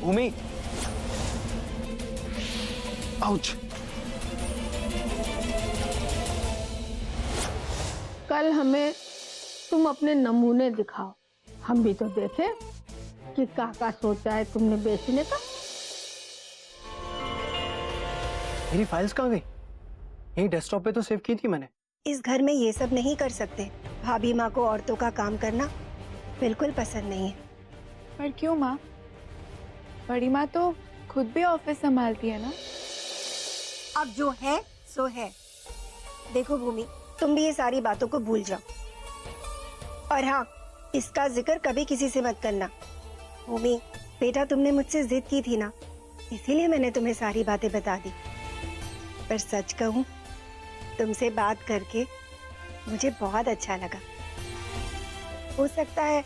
भूमि, ouch. कल हमें तुम अपने नमूने दिखाओ, हम भी तो देखें कि क्या सोचा है तुमने बेचने का। मेरी फाइल्स कहाँ गई? यही डेस्कटॉप पे तो सेव की थी मैंने। इस घर में ये सब नहीं कर सकते। भाभी माँ को औरतों का काम करना बिल्कुल पसंद नहीं है। पर क्यों माँ? बड़ी माँ तो खुद भी ऑफिस संभालती है ना। अब जो है सो है। देखो भूमि, तुम भी ये सारी बातों को भूल जाओ, और हाँ, इसका जिक्र कभी किसी से मत करना। भूमि बेटा, तुमने मुझसे जिद की थी ना, इसीलिए मैंने तुम्हें सारी बातें बता दी। पर सच कहूँ, तुमसे बात करके मुझे बहुत अच्छा लगा। हो सकता है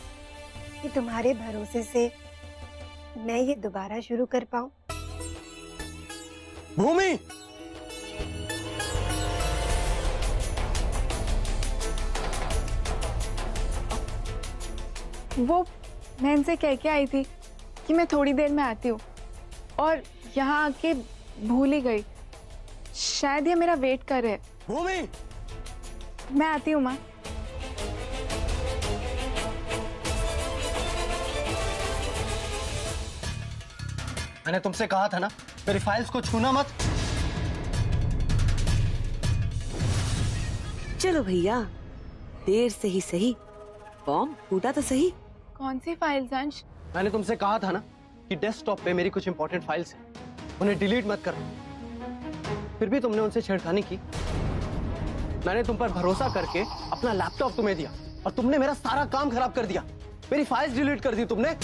कि तुम्हारे भरोसे से मैं ये दोबारा शुरू कर पाऊं। भूमि, वो मैं इनसे कह के आई थी कि मैं थोड़ी देर में आती हूँ, और यहाँ आके भूल ही गई। शायद ये मेरा वेट कर रहे हैं। भूमि, मैं आती हूँ माँ। मैंने तुमसे कहा था ना, मेरी फाइल्स को छूना मत। चलो भैया, देर से ही सही, बॉम्ब फूटा तो सही। कौन सी फाइल्स अंश? मैंने तुमसे कहा था ना कि डेस्कटॉप पे मेरी कुछ इंपॉर्टेंट फाइल्स हैं, उन्हें डिलीट मत करो। फिर भी तुमने उनसे छेड़खानी की। मैंने तुम पर भरोसा करके अपना लैपटॉप तुम्हें दिया, और तुमने मेरा सारा काम खराब कर दिया। मेरी फाइल्स डिलीट कर दी तुमने।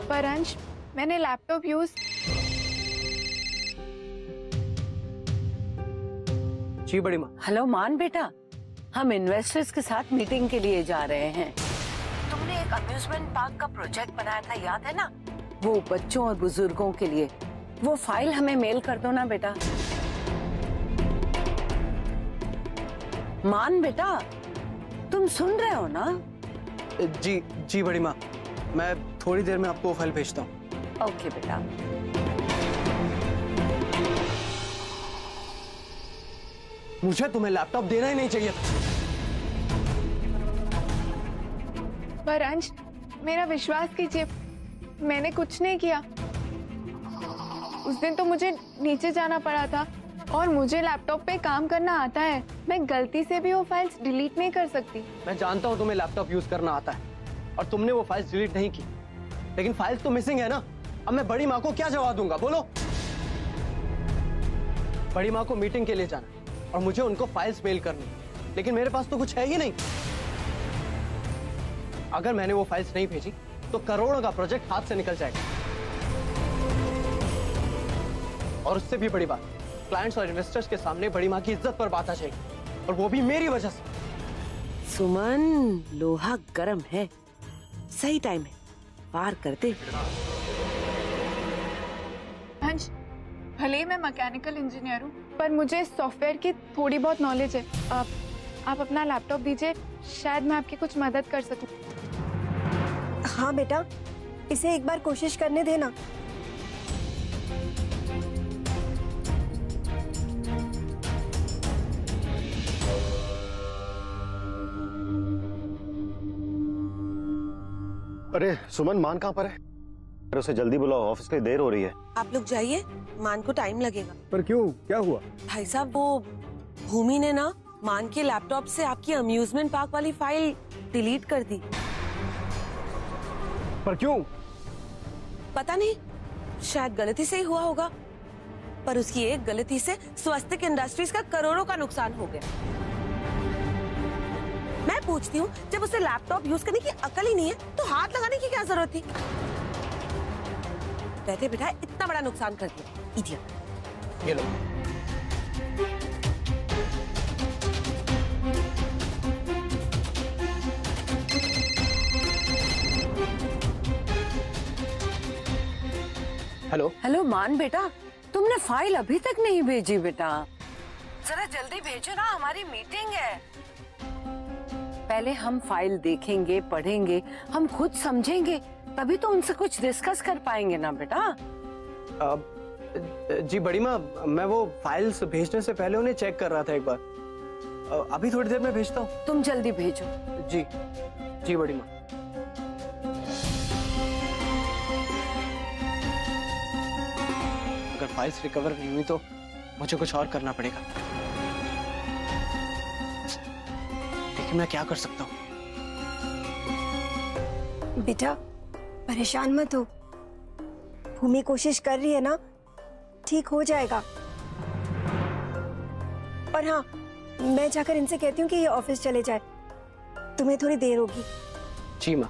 पर अंश, मैंने लैपटॉप यूज। जी बड़ी माँ। हेलो मान बेटा, हम इन्वेस्टर्स के साथ मीटिंग के लिए जा रहे हैं। तुमने एक अम्यूजमेंट पार्क का प्रोजेक्ट बनाया था, याद है ना? वो बच्चों और बुजुर्गों के लिए। वो फाइल हमें मेल कर दो ना बेटा। मान बेटा, तुम सुन रहे हो ना? जी जी बड़ी माँ, मैं थोड़ी देर में आपको वो फाइल भेजता हूँ। ओके बेटा। मुझे तुम्हें लैपटॉप देना ही नहीं चाहिए था। पर अंश, मेरा विश्वास कीजिए, मैंने कुछ नहीं किया। उस दिन तो मुझे नीचे जाना पड़ा था, और मुझे लैपटॉप पे काम करना आता है। मैं गलती से भी वो फाइल्स डिलीट नहीं कर सकती। मैं जानता हूँ तुम्हें लैपटॉप यूज करना आता है, और तुमने वो फाइल्स डिलीट नहीं की, लेकिन फाइल्स तो मिसिंग है ना। अब मैं बड़ी माँ को क्या जवाब दूंगा, बोलो? बड़ी माँ को मीटिंग के लिए जाना, और मुझे उनको फाइल्स मेल करनी, लेकिन मेरे पास तो कुछ है ही नहीं। अगर मैंने वो फाइल्स नहीं भेजी तो करोड़ों का प्रोजेक्ट हाथ से निकल जाएगा। और उससे भी बड़ी बात, क्लाइंट्स और इन्वेस्टर्स के सामने बड़ी माँ की इज्जत पर बात आ जाएगी, और वो भी मेरी वजह से। सुमन, लोहा गर्म है, सही टाइम है, पार कर दे। अंश, भले ही मैं मैकेनिकल इंजीनियर हूँ, पर मुझे सॉफ्टवेयर की थोड़ी बहुत नॉलेज है। आप अपना लैपटॉप दीजिए, शायद मैं आपकी कुछ मदद कर सकूं। हाँ बेटा, इसे एक बार कोशिश करने देना। अरे सुमन, मान कहाँ पर है? अरे उसे जल्दी बुलाओ, ऑफिस के लिए देर हो रही है। आप लोग जाइए, मान को टाइम लगेगा। पर क्यों, क्या हुआ? भाई साहब, वो भूमि ने ना मान के लैपटॉप से आपकी अम्यूजमेंट पार्क वाली फाइल डिलीट कर दी। पर क्यों? पता नहीं, शायद गलती से ही हुआ होगा। पर उसकी एक गलती से स्वस्तिक इंडस्ट्रीज का करोड़ों का नुकसान हो गया। मैं पूछती हूँ, जब उसे लैपटॉप यूज करने की अकल ही नहीं है तो हाथ लगाने की क्या जरूरत थी? बैठे बिठाए इतना बड़ा नुकसान कर दिया, इडियट। ये लो। हेलो हेलो मान बेटा, तुमने फाइल अभी तक नहीं भेजी बेटा। जरा जल्दी भेजो ना, हमारी मीटिंग है। पहले हम फाइल देखेंगे, पढ़ेंगे, हम खुद समझेंगे, तभी तो उनसे कुछ डिस्कस कर पाएंगे ना बेटा। जी बड़ी माँ, मैं वो फाइल्स भेजने से पहले उन्हें चेक कर रहा था एक बार। अभी थोड़ी देर में भेजता हूँ। तुम जल्दी भेजो। जी जी बड़ी माँ। अगर फाइल्स रिकवर नहीं हुई तो मुझे कुछ और करना पड़ेगा। लेकिन मैं क्या कर सकता हूँ? बेटा परेशान मत हो, भूमि कोशिश कर रही है ना, ठीक हो जाएगा। और हाँ, मैं जाकर इनसे कहती हूँ कि ये ऑफिस चले जाए, तुम्हें थोड़ी देर होगी। जी माँ।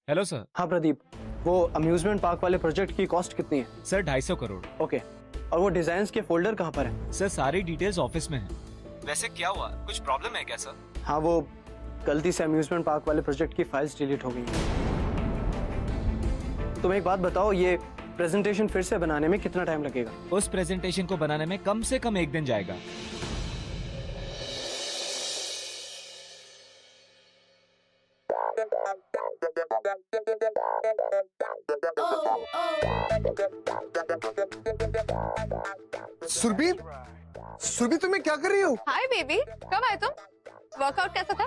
Hello sir. हाँ प्रदीप, वो अम्यूजमेंट पार्क वाले प्रोजेक्ट की कॉस्ट कितनी है? सर 250 करोड़। ओके, और वो डिजाइन्स के फोल्डर कहाँ पर है? सर सारी डिटेल्स ऑफिस में हैं। वैसे क्या हुआ, कुछ प्रॉब्लम है क्या सर? हाँ, वो गलती से अम्यूजमेंट पार्क वाले प्रोजेक्ट की फाइल्स डिलीट हो गई हैं। तुम एक बात बताओ, ये प्रेजेंटेशन फिर से बनाने में कितना टाइम लगेगा? उस प्रेजेंटेशन को बनाने में कम से कम 1 दिन जाएगा। सुरभि, सुरभि तुम्हें क्या कर रही हो? हाय बेबी, कब आए तुम? वर्कआउट कैसा था?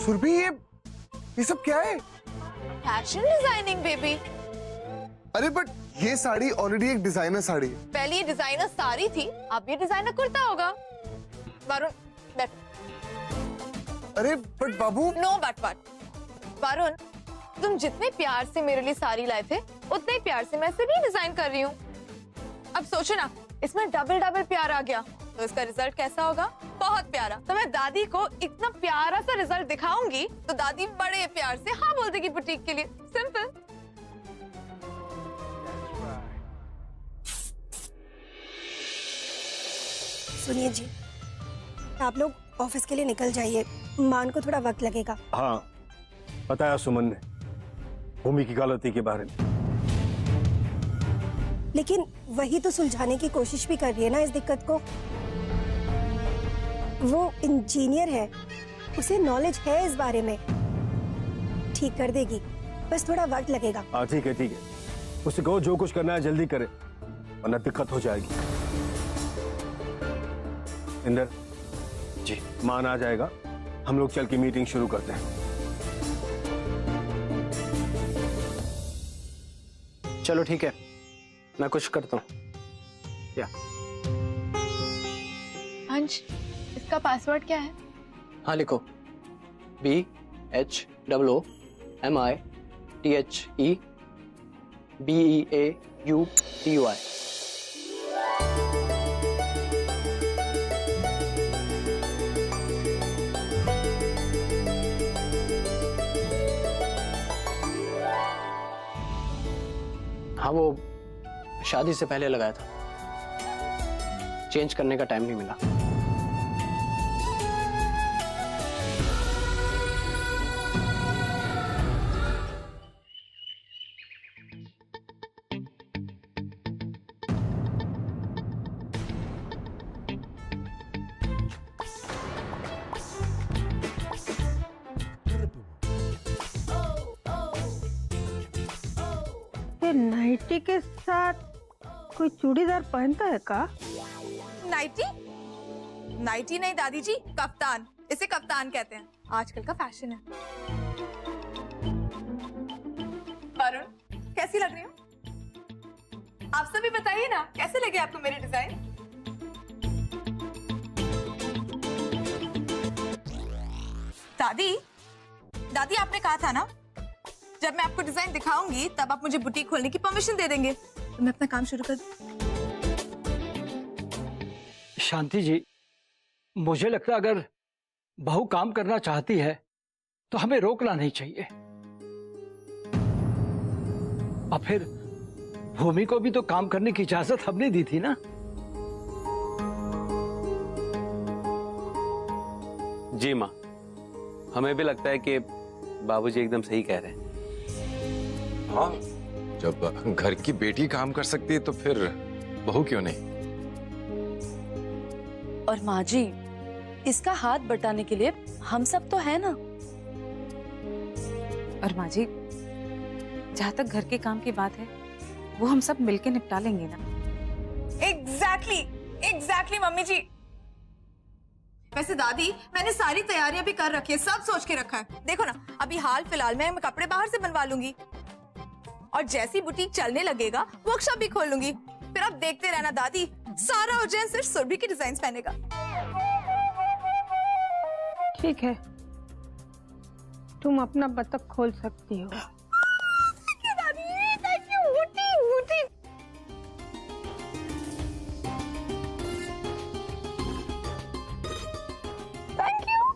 सुरभि, ये सब क्या है? Fashion designing baby. अरे बट ये साड़ी ऑलरेडी एक डिजाइनर साड़ी है। पहले ये डिजाइनर साड़ी थी, अब ये डिजाइनर कुर्ता होगा। वरुण बैठ। अरे बट बाबू। No but. वरुण, तुम जितने प्यार से मेरे लिए साड़ी लाए थे, उतने ही प्यार से मैं इसे रीडिजाइन कर रही हूँ। अब सोचो ना, इसमें डबल डबल प्यार आ गया, तो इसका रिजल्ट कैसा होगा? बहुत प्यारा। तो मैं दादी को इतना प्यारा सा रिजल्ट दिखाऊंगी, तो दादी बड़े प्यार से हाँ बोल देगी बुटीक के लिए। सिंपल। सुनिए जी, आप लोग ऑफिस के लिए निकल जाइए, मान को थोड़ा वक्त लगेगा। हाँ, बताया सुमन ने भूमि की गलती के बारे में। लेकिन वही तो सुलझाने की कोशिश भी कर रही है ना इस दिक्कत को। वो इंजीनियर है, उसे नॉलेज है इस बारे में, ठीक कर देगी, बस थोड़ा वक्त लगेगा। हाँ ठीक है ठीक है, उसे कहो जो कुछ करना है जल्दी करे, वरना दिक्कत हो जाएगी। इंदर जी, मान आ जाएगा, हम लोग चल के मीटिंग शुरू करते हैं। चलो ठीक है, मैं कुछ करता हूँ। या अंश, इसका पासवर्ड क्या है? हाँ लिखो, BHOOMITHEBEAUTY। हाँ, वो शादी से पहले लगाया था, चेंज करने का टाइम नहीं मिला। ये नाइटी के साथ कोई चूड़ीदार पहनता है का? नाइटी? नाइटी नहीं दादी जी, कफ्तान। इसे कफ्तान कहते हैं, आजकल का फैशन है। वरुण, कैसी लग रही हूँ? आप सभी बताइए ना, कैसे लगे आपको मेरे डिजाइन? दादी, दादी आपने कहा था ना, जब मैं आपको डिजाइन दिखाऊंगी तब आप मुझे बुटीक खोलने की परमिशन दे देंगे, तो मैं अपना काम शुरू कर दूं। शांति जी, मुझे लगता है अगर बहू काम करना चाहती है तो हमें रोकना नहीं चाहिए। और फिर भूमि को भी तो काम करने की इजाजत हमने दी थी ना। जी माँ, हमें भी लगता है कि बाबूजी एकदम सही कह रहे हैं। हाँ, जब घर की बेटी काम कर सकती है तो फिर बहू क्यों नहीं। और माँ जी, इसका हाथ बटाने के लिए हम सब तो है ना। और माँ जी, जहाँ तक घर के काम की बात है वो हम सब मिलके निपटा लेंगे ना। एग्जैक्टली मम्मी जी। वैसे दादी, मैंने सारी तैयारियां भी कर रखी है, सब सोच के रखा है। देखो ना, अभी हाल फिलहाल में मैं कपड़े बाहर से बनवा लूंगी और जैसी बुटीक चलने लगेगा वर्कशॉप भी खोल लूंगी। फिर आप देखते रहना दादी, सारा उज्जैन सिर्फ सुरभि के डिजाइन पहनेगा। ठीक है, तुम अपना बतख खोल सकती हो।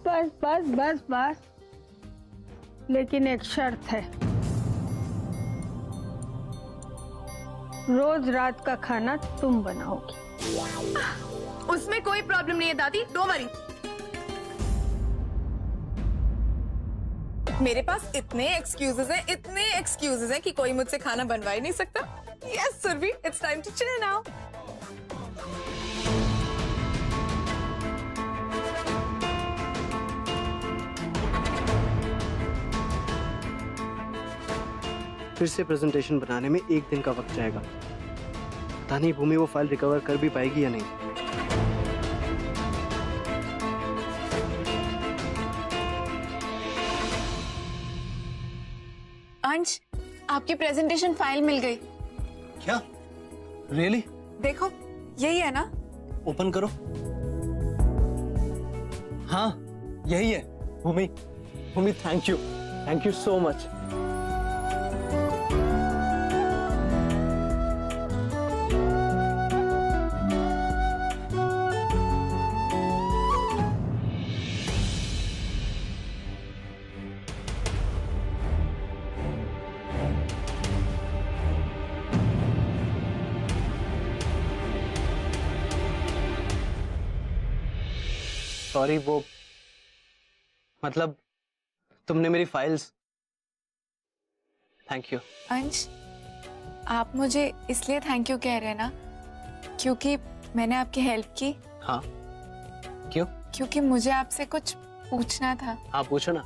बस बस बस बस, लेकिन एक शर्त है, रोज रात का खाना तुम बनाओगी। उसमें कोई प्रॉब्लम नहीं है दादी, डोंट वरी। मेरे पास इतने एक्सक्यूजेस हैं कि कोई मुझसे खाना बनवा ही नहीं सकता। Yes Surabhi, it's time to chill now. फिर से प्रेजेंटेशन बनाने में 1 दिन का वक्त जाएगा। पता नहीं भूमि वो फाइल रिकवर कर भी पाएगी या नहीं। अंश, आपकी प्रेजेंटेशन फाइल मिल गई। क्या? रियली? देखो, यही है ना? ओपन करो। हाँ, यही है। Bhumi, thank you so much. Sorry, वो मतलब तुमने मेरी फाइल्स। Thank you. अंश, आप मुझे इसलिए थैंक यू कह रहे हैं ना क्योंकि मैंने आपकी हेल्प की। हाँ, क्यों? क्योंकि मुझे आपसे कुछ पूछना था। हाँ, पूछो ना।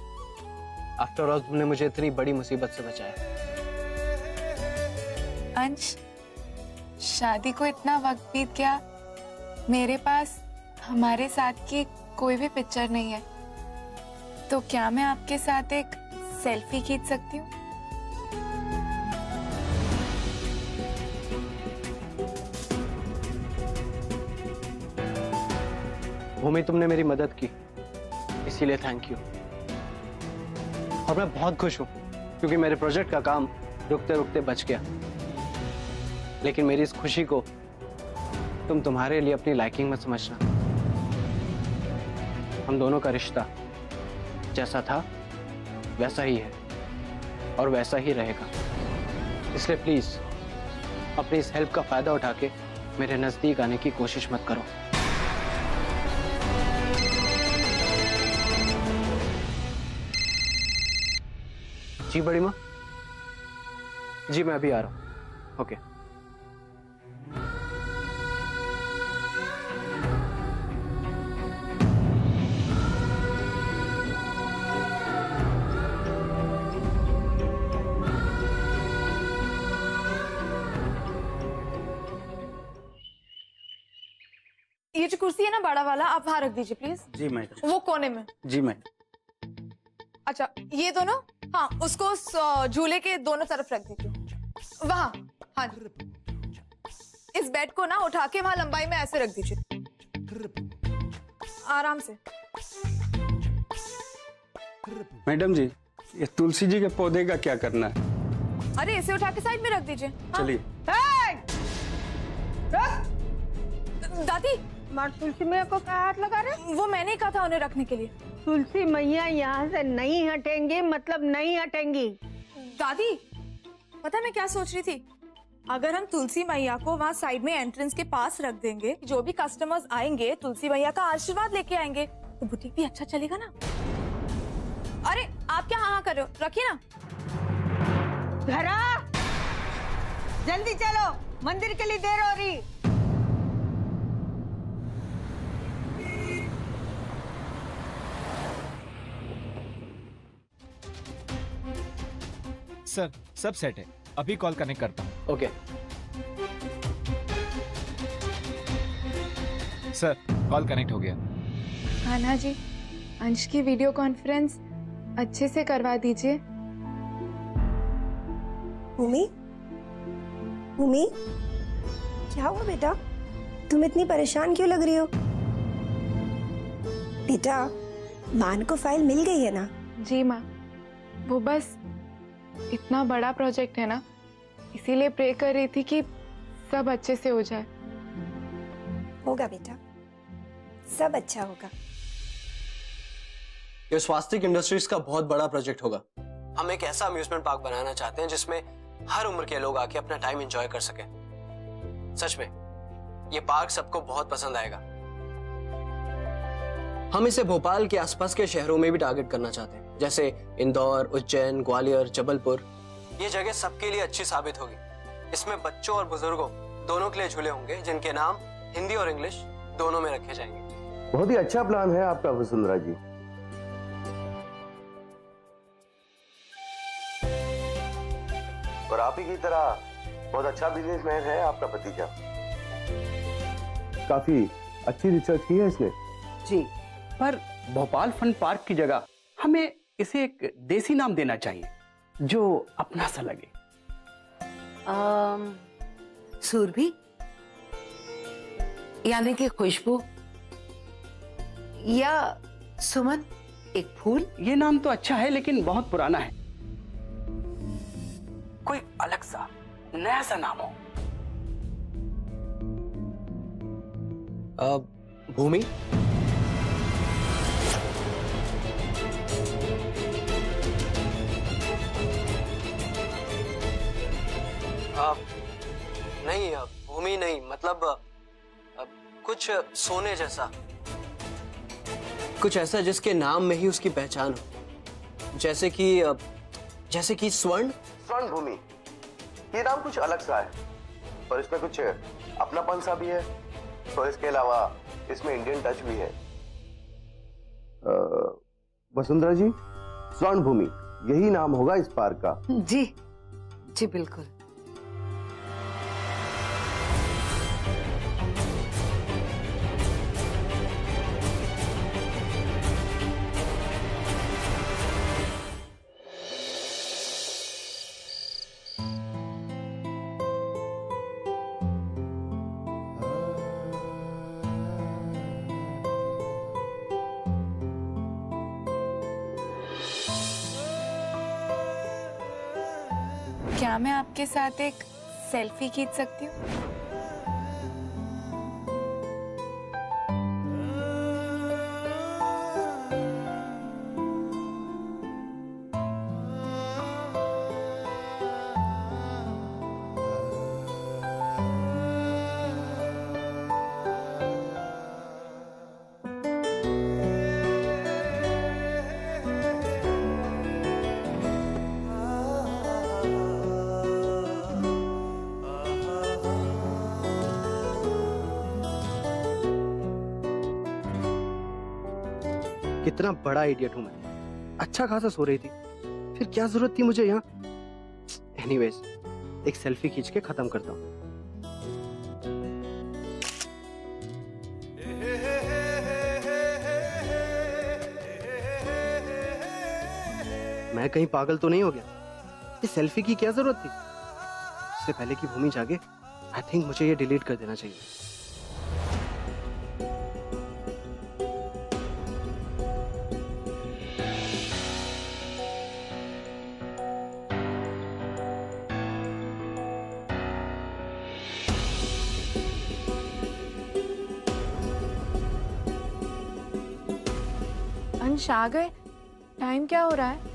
आफ्टर ऑल तुमने मुझे इतनी बड़ी मुसीबत से बचाया। अंश, शादी को इतना वक्त बीत गया, मेरे पास हमारे साथ की कोई भी पिक्चर नहीं है, तो क्या मैं आपके साथ एक सेल्फी खींच सकती हूँ? भूमि, तुमने मेरी मदद की, इसीलिए थैंक यू। और मैं बहुत खुश हूँ क्योंकि मेरे प्रोजेक्ट का काम रुकते रुकते बच गया। लेकिन मेरी इस खुशी को तुम तुम्हारे लिए अपनी लाइकिंग मत समझना। हम दोनों का रिश्ता जैसा था वैसा ही है और वैसा ही रहेगा। इसलिए प्लीज अपनी इस हेल्प का फायदा उठा के मेरे नजदीक आने की कोशिश मत करो। जी बड़ी माँ, जी मैं अभी आ रहा हूँ। ओके। ये जो कुर्सी है ना बड़ा वाला, आप वहां रख दीजिए प्लीज। Ji madam. वो कोने में। जी मैडम। अच्छा, ये दोनों, हाँ, उसको उस झूले के दोनों तरफ रख दीजिए। वहां, हाँ। इस बेड को ना उठा के वहां लंबाई में ऐसे रख दीजिए, आराम से। मैडम जी, ये तुलसी जी के पौधे का क्या करना है? अरे इसे उठा के साइड में रख दीजिए। चलिए। दादी, माँ तुलसी मैया को क्या हाथ लगा रहे? वो मैंने ही कहा था उन्हें रखने के लिए। तुलसी मैया यहाँ से नहीं हटेंगी, मतलब नहीं हटेंगी। दादी, पता है मैं क्या सोच रही थी? अगर हम तुलसी मैया को वहाँ साइड में एंट्रेंस के पास रख देंगे, जो भी कस्टमर्स आएंगे तुलसी मैया का आशीर्वाद लेके आएंगे, तो बुटीक भी अच्छा चलेगा ना। अरे आप क्या हाँ कर रहे हो, रखिए ना। घरा जल्दी चलो, मंदिर के लिए देर हो रही। सर सब सेट है, अभी कॉल कनेक्ट करता हूँ। ओके सर कॉल कनेक्ट हो गया। कान्हा जी, अंश की वीडियो कॉन्फ्रेंस अच्छे से करवा दीजिए। भूमि, भूमि, क्या हुआ बेटा? तुम इतनी परेशान क्यों लग रही हो? बेटा, मान को फाइल मिल गई है ना? जी माँ, वो बस इतना बड़ा प्रोजेक्ट है ना, इसीलिए प्रे कर रही थी कि सब अच्छे से हो जाए। होगा बेटा, सब अच्छा होगा। ये स्वास्तिक इंडस्ट्रीज का बहुत बड़ा प्रोजेक्ट होगा। हम एक ऐसा अम्यूजमेंट पार्क बनाना चाहते हैं जिसमें हर उम्र के लोग आके अपना टाइम एंजॉय कर सकें। सच में ये पार्क सबको बहुत पसंद आएगा। हम इसे भोपाल के आसपास के शहरों में भी टारगेट करना चाहते हैं, जैसे इंदौर, उज्जैन, ग्वालियर, जबलपुर। ये जगह सबके लिए अच्छी साबित होगी। इसमें बच्चों और बुजुर्गों दोनों के लिए झूले होंगे, जिनके नाम हिंदी और इंग्लिश दोनों में रखे जाएंगे। बहुत ही अच्छा प्लान है आपका वसुंधरा जी। और आप ही की तरह बहुत अच्छा बिजनेसमैन है आपका भतीजा। काफी अच्छी रिसर्च की है इसने। जी, पर भोपाल फन पार्क की जगह हमें इसे एक देसी नाम देना चाहिए जो अपना सा लगे। सुरभि यानी कि खुशबू, या सुमन एक फूल। ये नाम तो अच्छा है लेकिन बहुत पुराना है, कोई अलग सा नया सा नाम हो। भूमि, नहीं भूमि नहीं, मतलब कुछ सोने जैसा, कुछ ऐसा जिसके नाम में ही उसकी पहचान हो, जैसे कि स्वर्ण। स्वर्ण भूमि, ये नाम कुछ अलग सा है और इसमें कुछ अपनापन सा भी है, तो इसके अलावा इसमें इंडियन टच भी है। वसुंधरा जी, स्वर्ण भूमि यही नाम होगा इस पार्क का। जी जी बिल्कुल। क्या मैं आपके साथ एक सेल्फी खींच सकती हूँ? कितना बड़ा इडियट हूं मैं। अच्छा खासा सो रही थी, फिर क्या जरूरत थी मुझे यहाँ। एनीवेज, एक सेल्फी खींच के खत्म करता हूँ। मैं कहीं पागल तो नहीं हो गया? ये सेल्फी की क्या जरूरत थी? इससे पहले कि भूमि जागे, आई थिंक मुझे ये डिलीट कर देना चाहिए। अंश आ गए? टाइम क्या हो रहा है?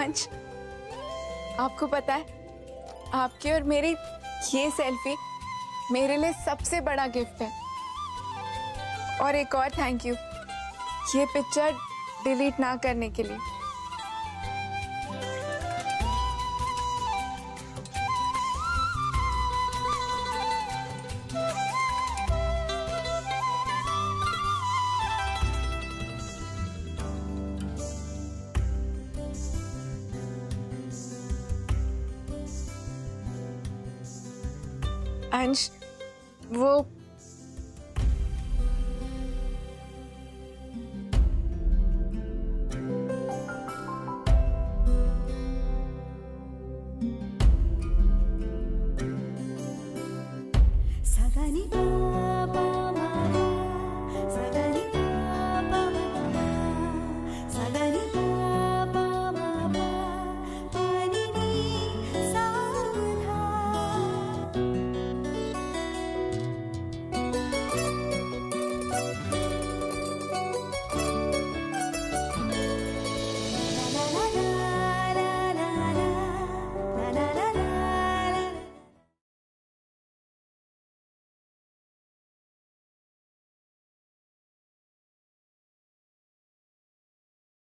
अंश, आपको पता है आपकी और मेरी ये सेल्फी मेरे लिए सबसे बड़ा गिफ्ट है। और एक और थैंक यू ये पिक्चर डिलीट ना करने के लिए। अंश, वो